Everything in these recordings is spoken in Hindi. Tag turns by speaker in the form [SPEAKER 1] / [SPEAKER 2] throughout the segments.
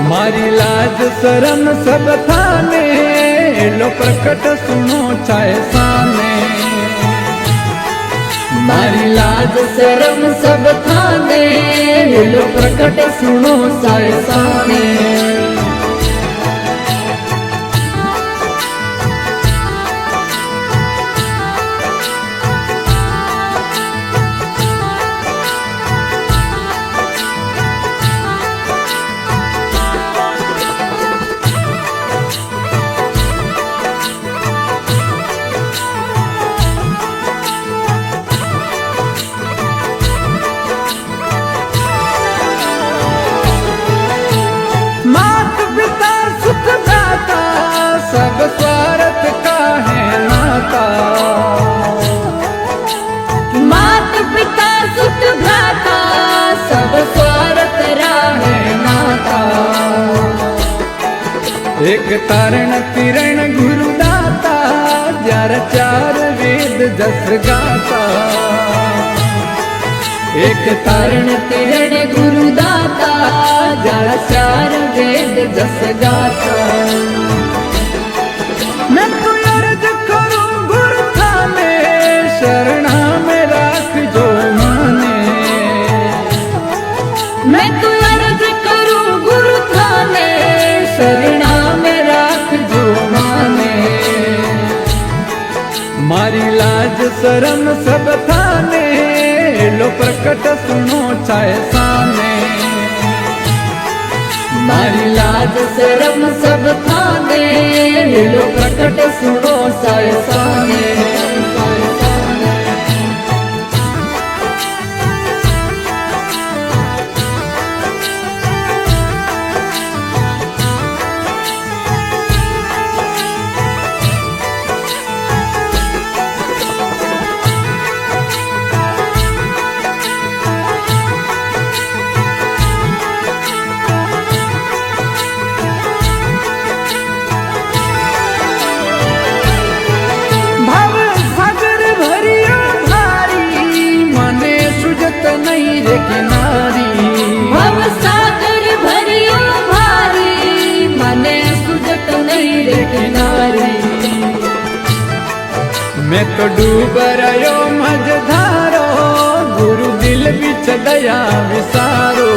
[SPEAKER 1] मारी लाज शरम सब थाने, लो प्रकट सुनो चाहे सामने।
[SPEAKER 2] मारी लाज शरम सब थाने, लो प्रकट सुनो चाहे सामने।
[SPEAKER 1] सब स्वार्थ का है नाता,
[SPEAKER 2] मात पिता सुत भ्राता, सब स्वार्थ रा है नाता।
[SPEAKER 1] एक तारण किरण गुरुदाता, जार चार वेद जस गाता।
[SPEAKER 2] एक तारण किरण गुरुदाता, जार चार वेद जस गाता।
[SPEAKER 1] मैं तो अर्ज करूं गुरु थाने, शरणा में राख जो माने।
[SPEAKER 2] मैं तो अर्ज करूं गुरु थाने, शरणा में राख जो माने।
[SPEAKER 1] मारी लाज शरम सब थाने, लो प्रकट सुनो चाहे सामने।
[SPEAKER 2] मारी लाज शरम सब थाने, लो प्रकट सुनो चाहे सामने।
[SPEAKER 1] किनारी
[SPEAKER 2] भव सागर भरियो भारी, मने सुजत नहीं रे किनारी।
[SPEAKER 1] मैं तो डूब रयो मझधारो, गुरु दिल बिच दया विसारो।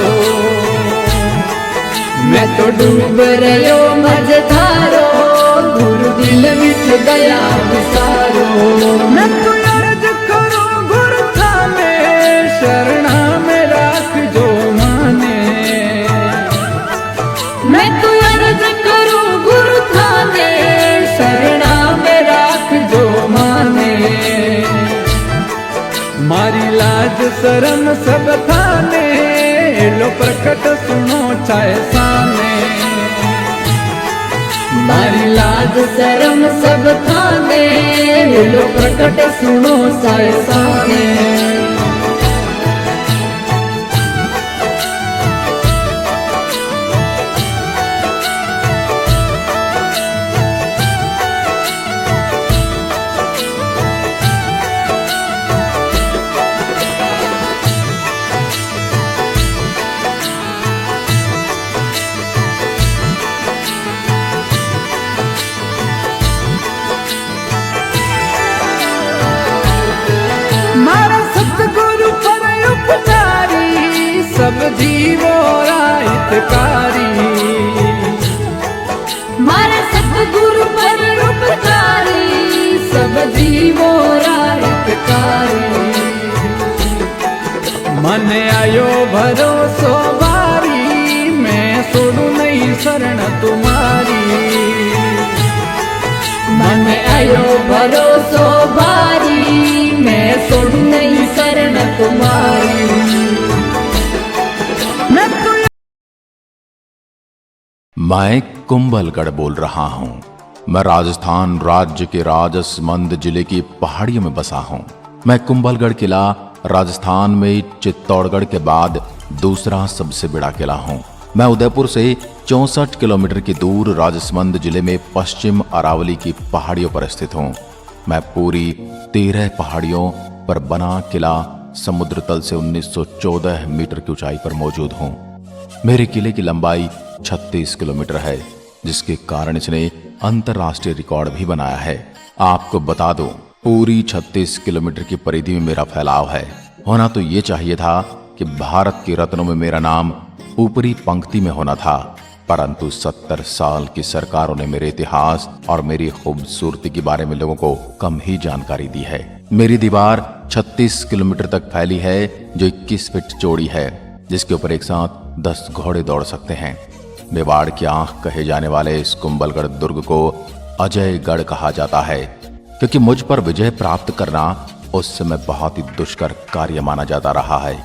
[SPEAKER 2] मैं तो डूब रयो मझधारो, गुरु दिल बिच दया विसारो।
[SPEAKER 1] मैं तो अर्ज करूं गुरु थाने, शरणा जो माने।
[SPEAKER 2] मैं तो अर्ज करूं गुरु थाने, शरणा में राख जो माने।
[SPEAKER 1] मारी लाज शरम सब थाने, लो प्रकट सुनो चाहे सामने।
[SPEAKER 2] मारी लाज शरम सब थाने, लो प्रकट सुनो चाहे सामने।
[SPEAKER 1] सब जीवो हितकारी,
[SPEAKER 2] मारे सतगुरु पर उपकारी, सब जीवो हितकारी।
[SPEAKER 1] मन आयो भरोसो बारी, मैं छोड़ू नहीं शरण तुम्हारी।
[SPEAKER 2] मन आयो भरोसो बारी, मैं छोड़ू नहीं शरण तुम्हारी।
[SPEAKER 3] मैं कुंभलगढ़ बोल रहा हूँ। मैं राजस्थान राज्य के राजसमंद जिले की पहाड़ियों में बसा हूँ। मैं कुंभलगढ़ किला राजस्थान में चित्तौड़गढ़ के बाद दूसरा सबसे बड़ा किला हूँ। मैं उदयपुर से 64 किलोमीटर की दूर राजसमंद जिले में पश्चिम अरावली की पहाड़ियों पर स्थित हूँ। मैं पूरी 13 पहाड़ियों पर बना किला समुद्र तल से 1914 मीटर की ऊंचाई पर मौजूद हूँ। मेरे किले की लंबाई 36 किलोमीटर है, जिसके कारण इसने अंतरराष्ट्रीय रिकॉर्ड भी बनाया है। आपको बता दूं, पूरी 36 किलोमीटर की परिधि में मेरा फैलाव है। होना तो ये चाहिए था कि भारत के रत्नों में मेरा नाम ऊपरी पंक्ति में होना था, परंतु 70 साल की सरकारों ने मेरे इतिहास और मेरी खूबसूरती के बारे में लोगों को कम ही जानकारी दी है। मेरी दीवार 36 किलोमीटर तक फैली है, जो 21 फीट चौड़ी है, जिसके ऊपर एक साथ 10 घोड़े दौड़ सकते हैं। मेवाड़ की आंख कहे जाने वाले इस कुंभलगढ़ दुर्ग को अजयगढ़ कहा जाता है, क्योंकि मुझ पर विजय प्राप्त करना उस समय बहुत ही दुष्कर कार्य माना जाता रहा है।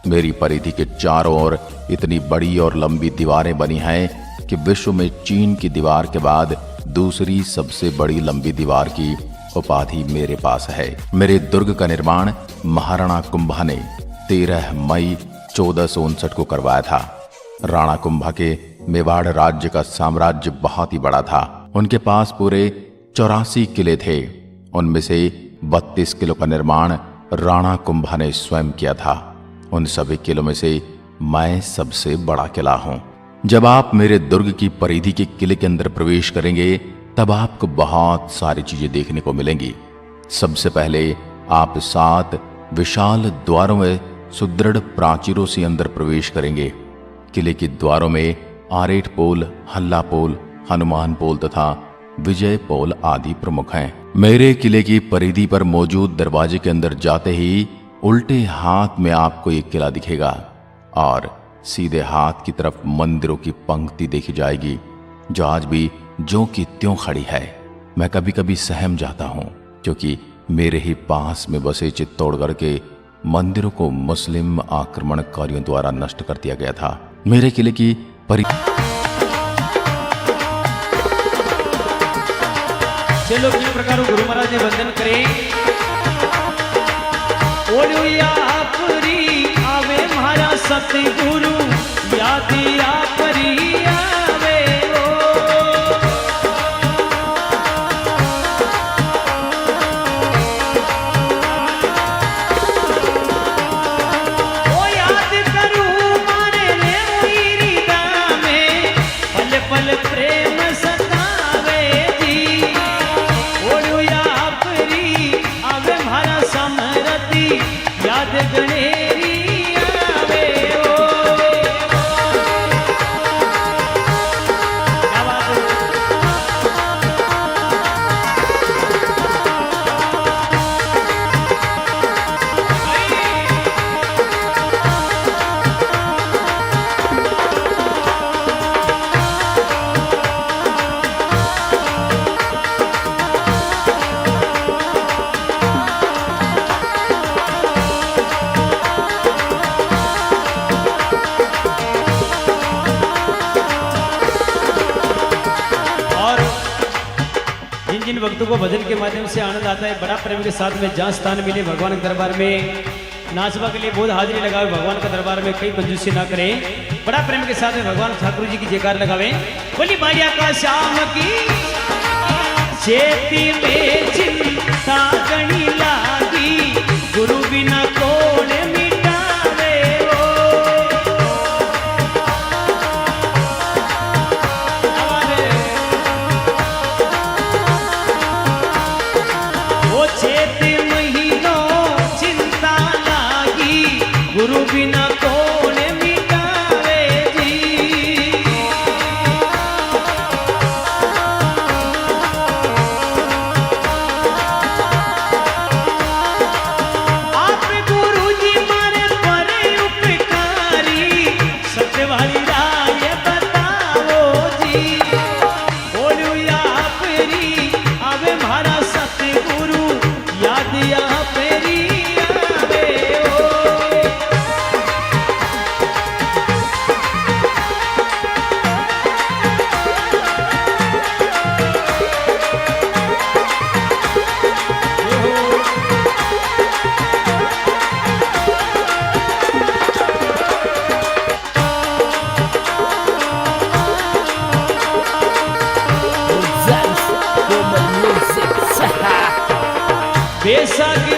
[SPEAKER 3] मेरी परिधि के चारों ओर इतनी बड़ी और लंबी दीवारें बनी हैं कि विश्व में चीन की दीवार के बाद दूसरी सबसे बड़ी लंबी दीवार की उपाधि मेरे पास है। मेरे दुर्ग का निर्माण महाराणा कुंभा ने 13 मई 1459 को करवाया था। राणा कुंभा के मेवाड़ राज्य का साम्राज्य बहुत ही बड़ा था। उनके पास पूरे 84 किले थे। उनमें से 32 किलों का निर्माण राणा कुंभा ने स्वयं किया था। उन सभी किलों में से मैं सबसे बड़ा किला हूं। जब आप मेरे दुर्ग की परिधि के किले के अंदर प्रवेश करेंगे, तब आपको बहुत सारी चीजें देखने को मिलेंगी। सबसे पहले आप 7 विशाल द्वारों में सुदृढ़ प्राचीरों से अंदर प्रवेश करेंगे। किले के द्वारों में आरेट पोल, हल्ला पोल, हनुमान पोल तथा विजय पोल आदि प्रमुख हैं। मेरे किले की परिधि पर मौजूद दरवाजे के अंदर जाते ही उल्टे हाथ में आपको एक किला दिखेगा और सीधे हाथ की तरफ मंदिरों की पंक्ति देखी जाएगी, जो आज भी ज्यों की त्यों खड़ी है। मैं कभी कभी सहम जाता हूं, क्योंकि मेरे ही पास में बसे चित्तौड़गढ़ के मंदिरों को मुस्लिम आक्रमणकारियों द्वारा नष्ट कर दिया गया था। मेरे किले की
[SPEAKER 4] चलो किस प्रकार गुरु महाराज ने वंदन करें। ओलिया परी आवे महारा सतगुरु, याद परी आवे ओ याद करूं मारे ने मेरी गामे, पल पल प्रेम सतावे जी। ओलिया परी आवे महारा समरती, याद गणेरी आवे क्या बात है। जिन भक्तों को भजन के माध्यम से आनंद आता है, बड़ा प्रेम के साथ में जहाँ स्थान मिले भगवान के दरबार में नाचवा के लिए बहुत हाजिरी लगावे। भगवान के दरबार में कई कंजूसी ना करें, बड़ा प्रेम के साथ में भगवान ठाकुर जी की जयकार लगावे। बोली बारिया का श्याम की चेती में चिंता गणी लागी, गुरु बिना कौन मिटावे ओ चेत महीनों चिंता लागी, गुरु बिना कौन मिटावे जी। आप गुरु जी मारे परे उपकारी, सत्य वाली राय बताओ जी। बोलू या परी आवे म्हारा सतगुरु, याद या परी आवे ओ। बैसाखी